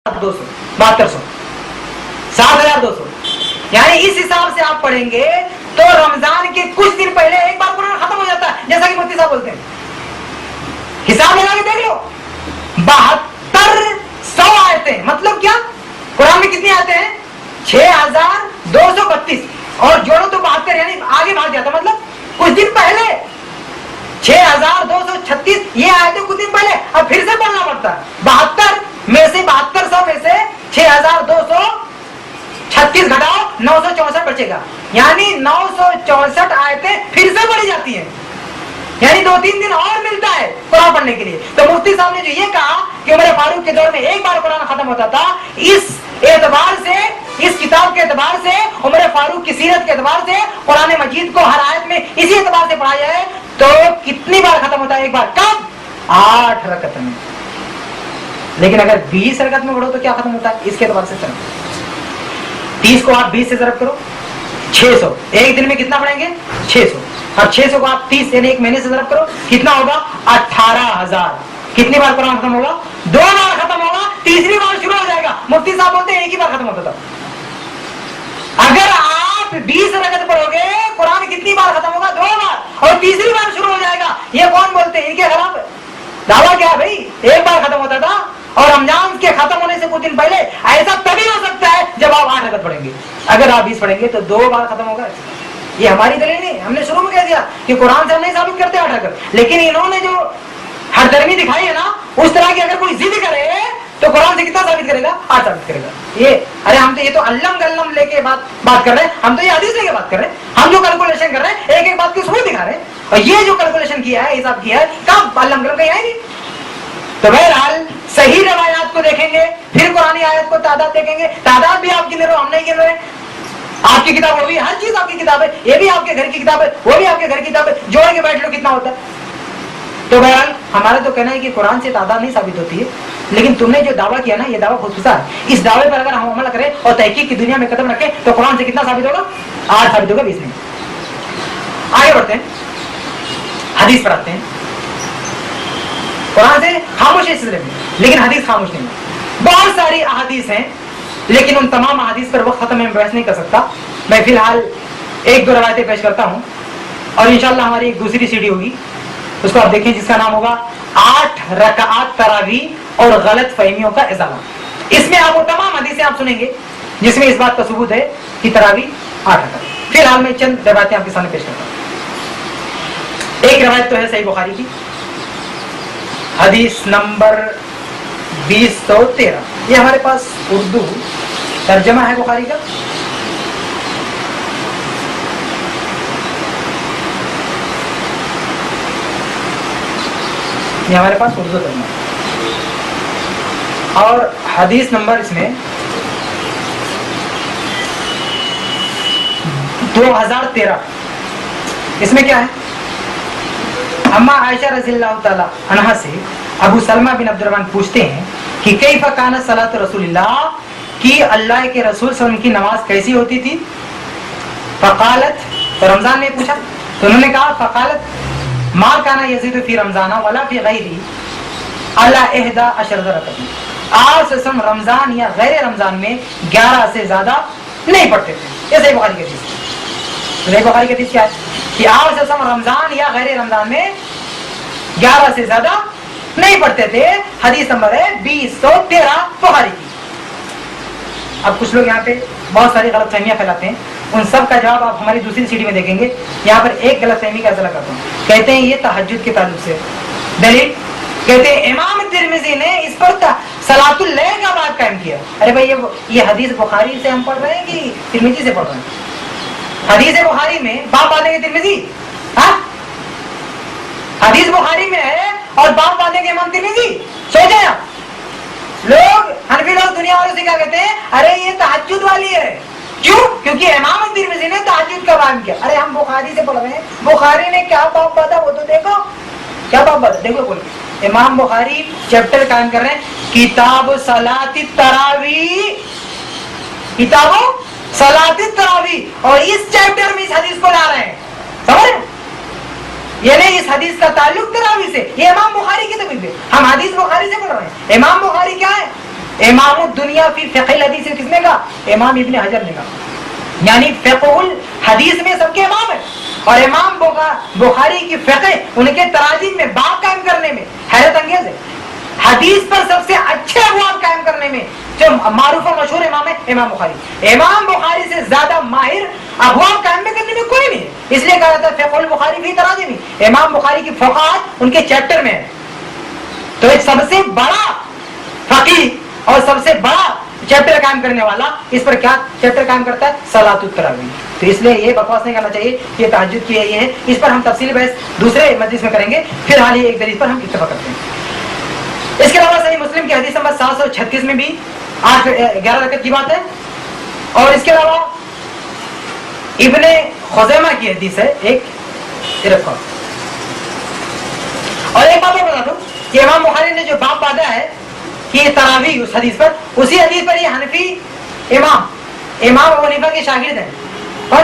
200 7200 7200, यानी इस हिसाब से आप पढ़ेंगे तो रमजान के कुछ दिन पहले एक बार कुरान खत्म हो जाता है, जैसा कि मुफ्ती साहब बोलते हैं। हिसाब लगा के देख लो, 7200 आयतें, मतलब क्या, कुरान में कितनी आयतें हैं? 6232, और जोड़ो तो 72, यानी आगे भाग जाता, मतलब कुछ दिन पहले 6236, ये आयतें कुछ दिन पहले, अब फिर से बोलना पड़ता है। 72 में से 7200 में से 6236 घटाओ, 964 बचेगा, यानी 964 आयतें फिर से बढ़ी जाती हैं, यानी 2-3 दिन और मिलता है कुरान पढ़ने के लिए। तो मुफ्ती साहब ने जो ये कहा कि उमर फारूक के दौर में एक बार कुरान खत्म होता था, इस एतबार से, इस किताब के एतबार से, उमर फारूक की सीरत के एतबार से कुरान मजीद को हर आयत में इसी एतबार से पढ़ा जाए तो कितनी बार खत्म होता है? एक बार। कब? 8 रकत में। लेकिन अगर 20 रकत में पढ़ो तो क्या खत्म होता है? इसके एतबार से चलो, 30 को आप 20 से ज़रब करो, 600, एक दिन में कितना पढ़ेंगे? 600, और 600 को आप 30 यानी एक महीने से ज़रब करो, कितना होगा? 18,000। कितनी बार कुरान खत्म होगा? 2 बार खत्म होगा, तीसरी बार शुरू हो जाएगा। मुफ्ती साहब बोलते हैं एक ही बार खत्म होता था। अगर आप 20 रकत पढ़ोगे, कुरान कितनी बार खत्म होगा? 2 बार, और तीसरी बार शुरू हो जाएगा। ये कौन बोलते हैं? इनके खिलाफ दावा क्या है भाई? एक बार खत्म होता था, और रमजान के खत्म होने से कुछ दिन पहले ऐसा तभी हो सकता है जब आप 8 रकत पढ़ेंगे। अगर आप 20 पढ़ेंगे तो 2 बार खत्म होगा। ये हमारी दलील नहीं, हमने शुरू में कह दिया कि कुरान से हम नहीं साबित करते 8 रकत, लेकिन इन्होंने जो हरदर्मी दिखाई है ना, उस तरह की अगर कोई जिद करे तो कुरान से कितना साबित करेगा? 8 साबित करेगा। ये अरे हम तो ये तो अल्लम गल्लम लेके बात कर रहे हैं, हम तो ये हदीस लेके बात कर रहे हैं, हम जो कैलकुलेशन कर रहे हैं एक एक बात की सबूत दिखा रहे हैं, और ये जो कैलकुलेशन किया है, हिसाब किया है, कब अल्लम गल्लम कहीं आएगी? तो बहरहाल सही रवायात को देखेंगे, फिर कुरानी आयत को तादाद देखेंगे। तादाद भी आप गिन रहे हो, हम नहीं गिन रहे। आपकी किताब वो भी, हर चीज आपकी किताब है, ये भी आपके घर की किताब है, वो भी आपके घर की किताब है, जोड़ के बैठ लो कितना होता है। तो बहरहाल हमारा तो कहना है कि कुरान से तादाद नहीं साबित होती है, लेकिन तुमने जो दावा किया ना, ये दावा खुदकुशा है। इस दावे पर अगर हम अमल करें और तहकीक की दुनिया में कदम रखें तो कुरान से कितना साबित होगा? 8 साबित होगा, 20 नहीं। आगे बढ़ते हैं, हदीस पर आते हैं। कुरान से खामोश है इस सिलसिले में, लेकिन हदीस खामोश नहीं है। बहुत सारी अहादीस हैं, लेकिन उन तमाम अहादीस पर वक्त खत्म में बहस नहीं कर सकता। मैं फिलहाल 1-2 रवायतें पेश करता हूं, और इंशाल्लाह हमारी एक दूसरी सीडी होगी, उसको आप देखें, जिसका नाम होगा 8 रकात तरावी और गलत फहमियों का इजाला। इसमें आप वो तमाम हदीसें आप सुनेंगे जिसमें इस बात का सबूत है कि तरावी 8 रकात। फिलहाल मैं चंद रवायतें आपके सामने पेश करता हूं। एक रवायत तो है सही बुखारी की, हदीस नंबर 2013। ये हमारे पास उर्दू तर्जमा है बुखारी का। ये हमारे पास उर्दू तर्जमा, और हदीस नंबर इसमें 2013। इसमें क्या है? अम्मा आयशा रज़ियल्लाहु ताला अन्हा से अबू सलमा बिन अब्दुर्रहमान पूछते हैं कि कैफ़ काना सलात रसूलिल्लाह, कि अल्लाह के रसूल सल्लल्लाहु अलैहि वसल्लम की नमाज कैसी होती थी? फ़क़ालत, तो रमजान में पूछा तो उन्होंने कहा फ़क़ालत मा काना यज़ीदु फ़ी रमज़ान वला फ़ी ग़ैरिही अला 11 रकअत। आप रमजान या गैर रमजान में 11 से ज्यादा नहीं पढ़ते थे। ये सही बुखारी की हदीस। सही बुखारी की हदीस क्या है कि आप रमजान या गैर रमजान में 11 से ज्यादा नहीं पढ़ते थे। हदीस नंबर है 2013 बुखारी की। अब कुछ लोग यहाँ पे बहुत सारी गलतफहमियां फैलाते हैं, उन सब का जवाब आप हमारी दूसरी सीडी में देखेंगे। यहाँ पर एक गलतफहमी का इज़ाला करता हूँ। कहते हैं ये तहज्जुद के ताल्लुक से दलील, कहते हैं इमाम तिरमिज़ी ने इस पर सलातुल लैल का बात कायम किया। अरे भाई ये हदीस बुखारी से हम पढ़ रहे हैं कि तिरमिज़ी से पढ़ रहे हैं? हदीस बुखारी में बाप बांधेंगे तिरमिज़ी, हाँ हदीस बुखारी में है और बाप बांधेंगे इमाम तिरमिज़ी। सोचे आप लोग, हनफी लोग दुनिया वालों से क्या कहते हैं? अरे ये तहज्जुद वाली है। क्यों? क्योंकि इमाम तिरमिज़ी ने तहज्जुद का बयान किया। अरे हम बुखारी से पढ़ रहे हैं, बुखारी ने क्या बाप बांधा वो तो देखो, क्या बाप बांधा देखो। बोल इमाम बुखारी चैप्टर कायम कर रहे हैं, किताब सलाती तरावी, किताबो सलाती तरावी, और इस चैप्टर में इस हदीस को ला रहे हैं। समझ? ये नहीं, इस हदीस का ताल्लुक तरावी से, ये इमाम बुखारी की तबीब है। हम हदीस बुखारी से पढ़ रहे हैं। इमाम बुखारी क्या है? امام الدنیا فی فقہ الحدیث کس نے کہا؟ امام ابن حجر نے کہا. یعنی فقہ الحدیث میں سب کے امام ہیں. اور امام بخاری کی فقہ ان کے تراجم میں باب قائم کرنے میں حیرت انگیز ہے. حدیث پر سب سے اچھے ابواب قائم کرنے میں جو معروف و مشہور امام ہے امام بخاری. امام بخاری سے زیادہ ماہر ابواب قائم کرنے میں کوئی نہیں ہے. اس لیے کہا جاتا ہے فقہ البخاری فی تراجم. امام بخاری کی فقہات ان کے چیپٹر میں ہے. تو ایک سب سے بڑا فقیہ اور سب سے بڑا چیپٹر قائم کرنے والا اس پر کیا چیپٹر قائم کرتا ہے؟ صلاۃ التراویح. تو اس لیے یہ بکواس نہیں کرنا چاہیے. یہ تہجد کی یہ ہے. اس پر ہم تفصیلی بحث دوسرے مجلس میں کریں گے. فی الحال یہ ایک دلیل پر ہم اتفاق کرتے ہیں. اس کے علاوہ صحیح مسلم کی حدیث نمبر 736 میں بھی 11 رکعت کی بات ہے. اور اس کے علاوہ ابن خزیمہ کی حدیث ہے ایک رکھو. اور ایک بات اور بتا دوں کہ امام بخاری نے جو باب باندھا ہے کہ تراویح اس حدیث پر، اسی حدیث پر یہ حنفی امام ابو حنیفہ کے شاگرد ہیں. اور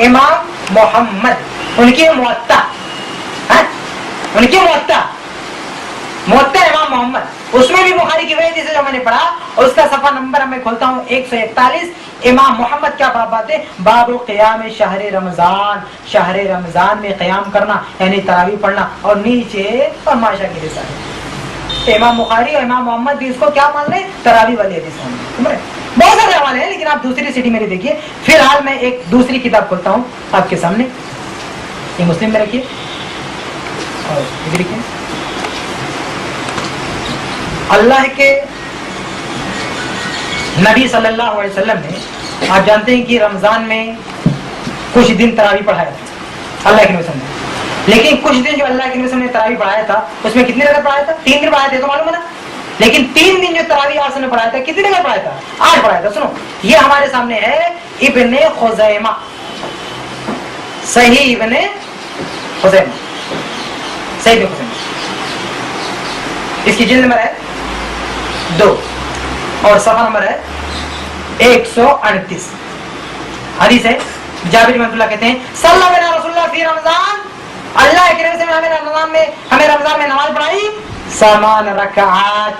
امام محمد ان کی موطا امام محمد اس میں بھی بخاری کی وجہ سے جو میں نے پڑھا اور اس کا صفحہ نمبر میں کھولتا ہوں 141. امام محمد کیا باب بات ہے؟ باب قیام شہر رمضان. شہر رمضان میں قیام کرنا یعنی تراویح پڑھنا اور نیچے اور ماشا کے رسالے. امام بخاری اور امام محمد بھی اس کو کیا مان رہے ہیں؟ تراویح والی حدیث مان رہے ہیں. بہت سارے حوالے ہیں لیکن آپ دوسری سیٹی میری دیکھیے. فی الحال میں ایک دوسری کتاب کھولتا ہوں آپ کے سامنے. یہ مسلم میں رکھیے اور ادھر لکھیے. اللہ کے نبی صلی اللہ علیہ وسلم نے، آپ جانتے ہیں کہ رمضان میں کچھ دن تراویح پڑھایا تھا اللہ کے نبی صلی اللہ علیہ وسلم. لیکن کچھ دن جو اللہ کے نبی صلی اللہ علیہ وسلم نے تراویح پڑھایا تھا اس میں کتنی رکعت پڑھایا تھا؟ 3 دن پڑھایا تھا. تو معلوم ہے نا. لیکن 3 دن جو تراویح آپ نے پڑھایا تھا کتنی رکعت پڑھایا تھا؟ 8 پڑھایا تھا. سنو یہ ہمارے سامنے ہے ابن خزیمہ، صحیح ابن خزیمہ، صحیح ابن خزیمہ. اس کی جلد نمبر ہے 2 اور صفحہ نمبر ہے 138. حدیث ہے جابر رحمۃ اللہ کہتے ہیں صلی اللہ علیہ رسول اللہ فی رمضان، اللہ کے نبی سے ہمیں رمضان میں نماز پڑھائی 8 رکعات.